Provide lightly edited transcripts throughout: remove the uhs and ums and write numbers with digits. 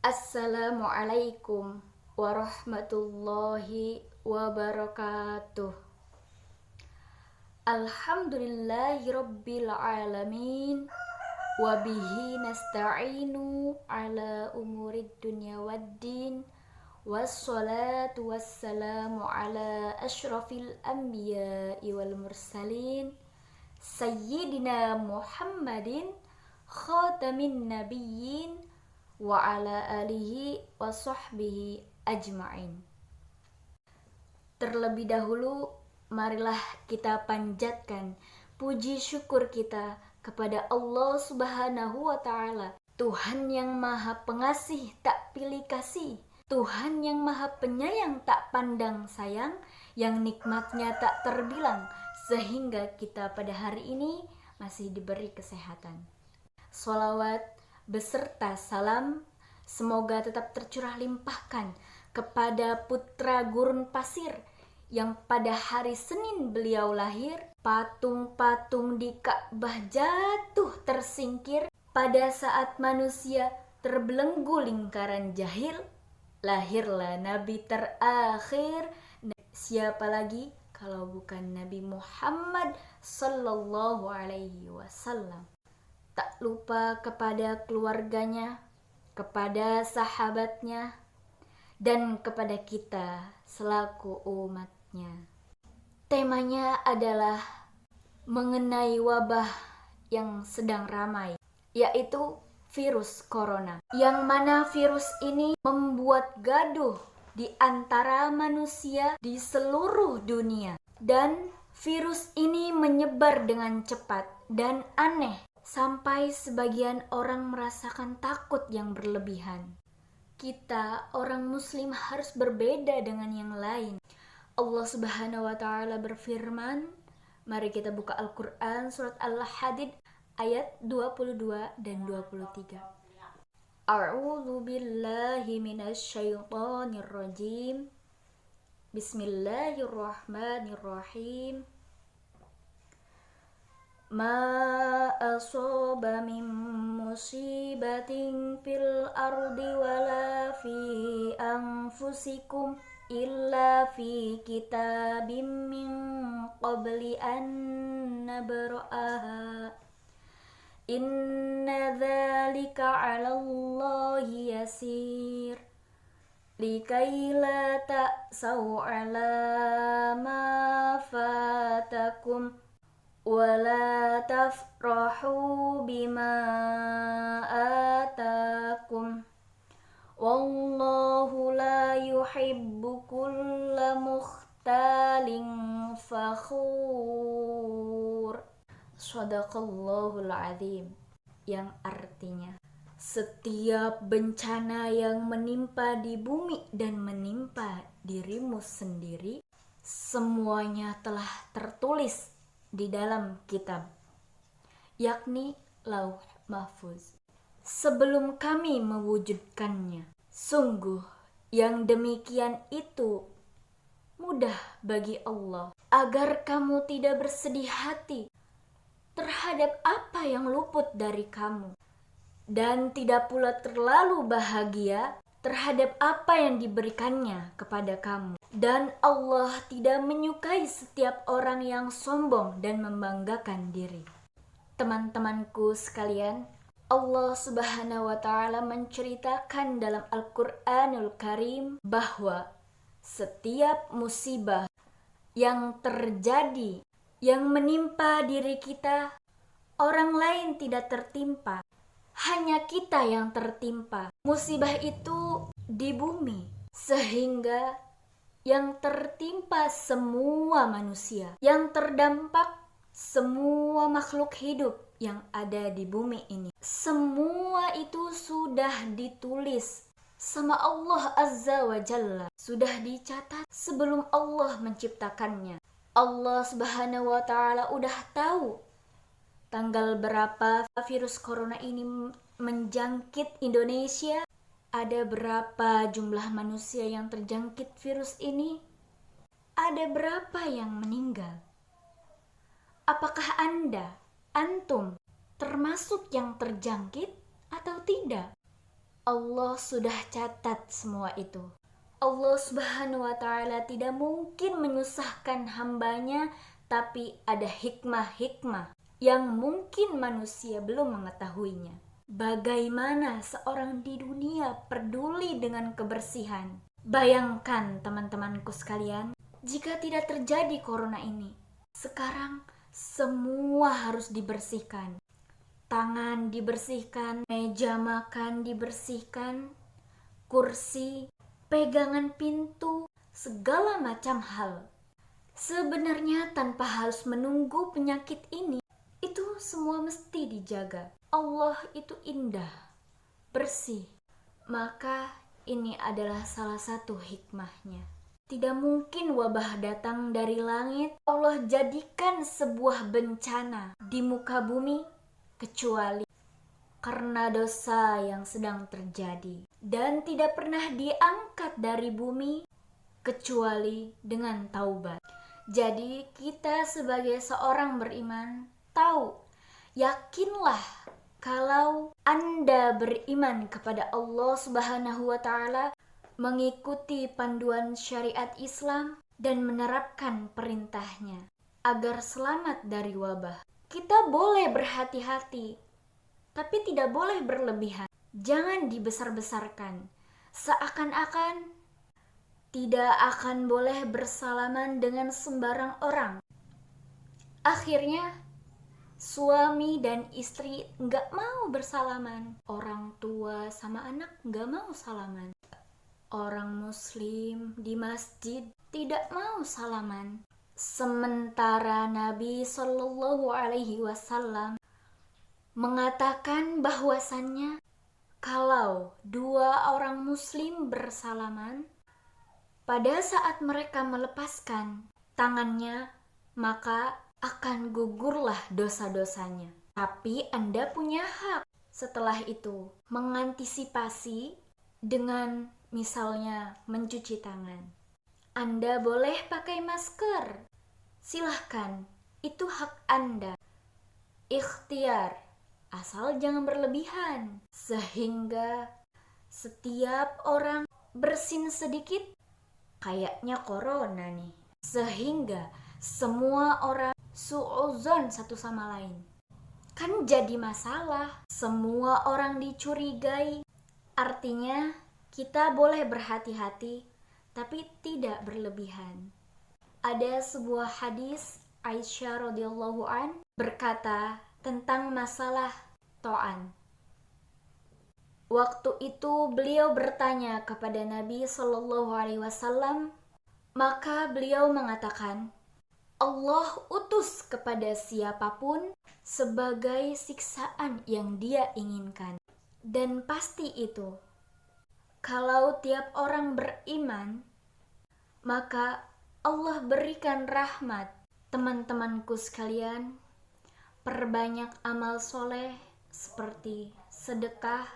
Assalamualaikum warahmatullahi wabarakatuh. Alhamdulillahi rabbil alamin. Wabihi nasta'inu ala umurid dunya waddin. Wassalatu wassalamu ala ashrafil anbiya'i wal mursalin Sayyidina Muhammadin khatamin nabiyyin wa ala alihi wa sahbihi ajma'in. Terlebih dahulu, marilah kita panjatkan puji syukur kita kepada Allah Subhanahu wa Ta'ala, Tuhan yang Maha Pengasih tak pilih kasih, Tuhan yang Maha Penyayang tak pandang sayang, yang nikmatnya tak terbilang, sehingga kita pada hari ini masih diberi kesehatan. Sholawat beserta salam semoga tetap tercurah limpahkan kepada putra gurun pasir yang pada hari Senin beliau lahir. Patung-patung di Ka'bah jatuh tersingkir pada saat manusia terbelenggu lingkaran jahil. Lahirlah Nabi terakhir. Siapa lagi kalau bukan Nabi Muhammad sallallahu alaihi wasallam. Tak lupa kepada keluarganya, kepada sahabatnya, dan kepada kita selaku umatnya. Temanya adalah mengenai wabah yang sedang ramai, yaitu virus corona. Yang mana virus ini membuat gaduh di antara manusia di seluruh dunia. Dan virus ini menyebar dengan cepat dan aneh, sampai sebagian orang merasakan takut yang berlebihan. Kita, orang muslim, harus berbeda dengan yang lain. Allah Subhanahu wa Ta'ala berfirman, mari kita buka Al-Quran surat Al-Hadid ayat 22 dan 23. A'udzu billahi minasyaitonir rajim. Bismillahirrahmanirrahim. Ma asaba min musibatin fil ardi wala fi anfusikum illa fi kitabim min qabli an nabra'aha. Inna dzalika 'ala Allahi yasir. Likai la ta'sau 'ala ma fatakum wala tafrahu bima atakum. Wallahu la yuhibbu kulla mukhtalin fakhur. Shadaqallahul azim. Yang artinya, setiap bencana yang menimpa di bumi dan menimpa dirimu sendiri, semuanya telah tertulis di dalam kitab, yakni Lauh Mahfuz, sebelum kami mewujudkannya. Sungguh yang demikian itu mudah bagi Allah, agar kamu tidak bersedih hati terhadap apa yang luput dari kamu, dan tidak pula terlalu bahagia terhadap apa yang diberikannya kepada kamu. Dan Allah tidak menyukai setiap orang yang sombong dan membanggakan diri. Teman-temanku sekalian, Allah Subhanahu wa Ta'ala menceritakan dalam Al-Quranul Karim bahwa setiap musibah yang terjadi, yang menimpa diri kita, orang lain tidak tertimpa. Hanya kita yang tertimpa. Musibah itu di bumi, sehingga yang tertimpa semua manusia, yang terdampak semua makhluk hidup yang ada di bumi ini. Semua itu sudah ditulis sama Allah Azza wa Jalla, sudah dicatat sebelum Allah menciptakannya. Allah Subhanahu wa Ta'ala udah tahu tanggal berapa virus corona ini menjangkit Indonesia, ada berapa jumlah manusia yang terjangkit virus ini, ada berapa yang meninggal. Apakah Anda, antum, termasuk yang terjangkit atau tidak? Allah sudah catat semua itu. Allah Subhanahu wa Ta'ala tidak mungkin menyusahkan hambanya, tapi ada hikmah-hikmah yang mungkin manusia belum mengetahuinya. Bagaimana seorang di dunia peduli dengan kebersihan? Bayangkan teman-temanku sekalian, jika tidak terjadi corona ini, sekarang semua harus dibersihkan. Tangan dibersihkan, meja makan dibersihkan, kursi, pegangan pintu, segala macam hal. Sebenarnya tanpa harus menunggu penyakit ini, itu semua mesti dijaga. Allah itu indah, bersih. Maka ini adalah salah satu hikmahnya. Tidak mungkin wabah datang dari langit. Allah jadikan sebuah bencana di muka bumi kecuali karena dosa yang sedang terjadi, dan tidak pernah diangkat dari bumi kecuali dengan taubat. Jadi kita sebagai seorang beriman tahu, yakinlah kalau Anda beriman kepada Allah Subhanahu wa Ta'ala, mengikuti panduan syariat Islam dan menerapkan perintahnya agar selamat dari wabah. Kita boleh berhati-hati, tapi tidak boleh berlebihan. Jangan dibesar-besarkan. Seakan-akan tidak akan boleh bersalaman dengan sembarang orang. Akhirnya, suami dan istri nggak mau bersalaman. Orang tua sama anak nggak mau salaman. Orang muslim di masjid tidak mau salaman. Sementara Nabi Shallallahu Alaihi Wasallam mengatakan bahwasannya kalau dua orang muslim bersalaman, pada saat mereka melepaskan tangannya, maka akan gugurlah dosa-dosanya. Tapi Anda punya hak setelah itu mengantisipasi dengan misalnya mencuci tangan. Anda boleh pakai masker, silahkan, itu hak Anda. Ikhtiar, asal jangan berlebihan, sehingga setiap orang bersin sedikit, kayaknya corona nih. Sehingga semua orang suudzon satu sama lain. Kan jadi masalah, semua orang dicurigai. Artinya kita boleh berhati-hati, tapi tidak berlebihan. Ada sebuah hadis Aisyah radhiyallahu an berkata tentang masalah to'an. Waktu itu beliau bertanya kepada Nabi Shallallahu Alaihi Wasallam, maka beliau mengatakan, Allah utus kepada siapapun sebagai siksaan yang dia inginkan. Dan pasti itu, kalau tiap orang beriman, maka Allah berikan rahmat. Teman-temanku sekalian, perbanyak amal soleh seperti sedekah.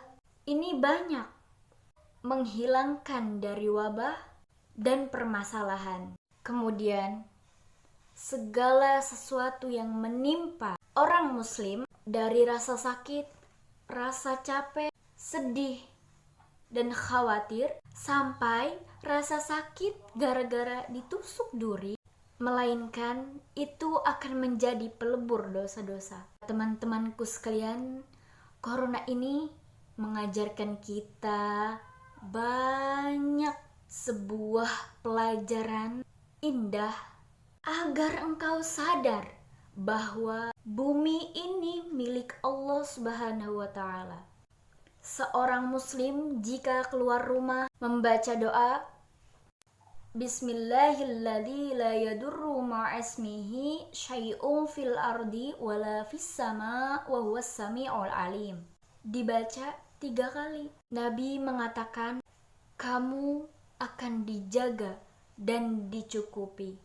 Ini banyak menghilangkan dari wabah dan permasalahan. Kemudian, segala sesuatu yang menimpa orang muslim dari rasa sakit, rasa capek, sedih, dan khawatir, sampai rasa sakit gara-gara ditusuk duri, melainkan itu akan menjadi pelebur dosa-dosa. Teman-temanku sekalian, corona ini mengajarkan kita banyak sebuah pelajaran indah agar engkau sadar bahwa bumi ini milik Allah Subhanahu wa Ta'ala. Seorang muslim jika keluar rumah membaca doa Bismillahilladzi la yadurru ma'asmihi syai'un fil ardi wala fis sama wa huwas sami'ul alim. Dibaca 3 kali. Nabi mengatakan, kamu akan dijaga dan dicukupi.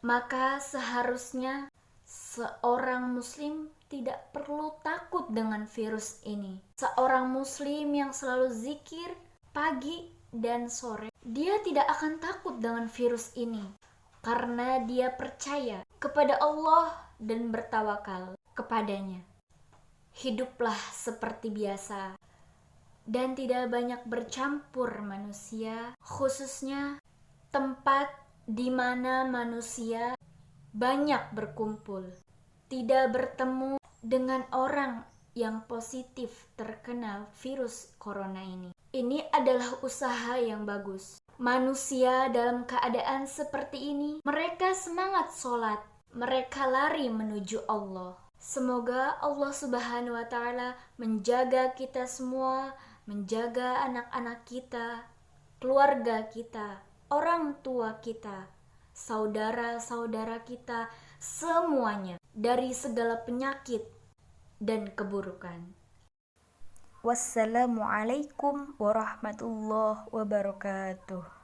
Maka seharusnya seorang muslim tidak perlu takut dengan virus ini. Seorang muslim yang selalu zikir pagi dan sore, dia tidak akan takut dengan virus ini karena dia percaya kepada Allah dan bertawakal kepadanya. Hiduplah seperti biasa. dan tidak banyak bercampur manusia, khususnya tempat di mana manusia banyak berkumpul, tidak bertemu dengan orang yang positif terkena virus corona ini. Ini adalah usaha yang bagus. Manusia dalam keadaan seperti ini, mereka semangat sholat, mereka lari menuju Allah. Semoga Allah Subhanahu wa Ta'ala menjaga kita semua, menjaga anak-anak kita, keluarga kita, orang tua kita, saudara-saudara kita, semuanya dari segala penyakit dan keburukan. Wassalamualaikum warahmatullahi wabarakatuh.